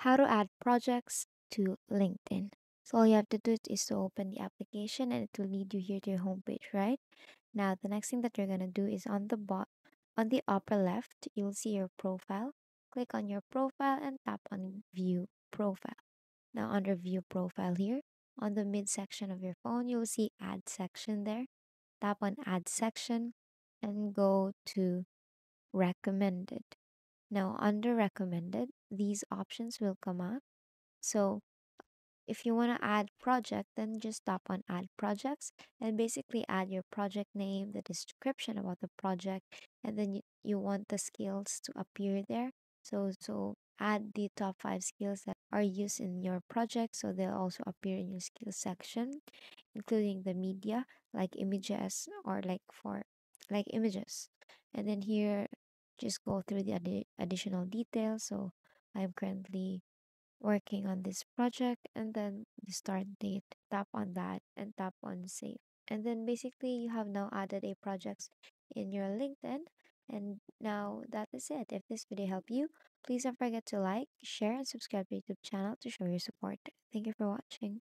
how to add projects to LinkedIn. So all you have to do is to open the application and it will lead you here to your homepage, right? Now the next thing that you're gonna do is on the upper left, you'll see your profile. Click on your profile and tap on view profile. Now under view profile here, on the mid section of your phone, you'll see add section there. Tap on add section and go to recommended. Now under recommended, these options will come up. So if you want to add project, then just tap on add projects and basically add your project name, the description about the project, and then you want the skills to appear there. So add the top 5 skills that are used in your project so they'll also appear in your skills section, including the media like images or like images. And then here just go through the additional details. So I'm currently working on this project, and then the start date, tap on that and tap on save, and then basically you have now added a projects in your LinkedIn. And now that is it. If this video helped you, please don't forget to like, share, and subscribe to YouTube channel to show your support. Thank you for watching.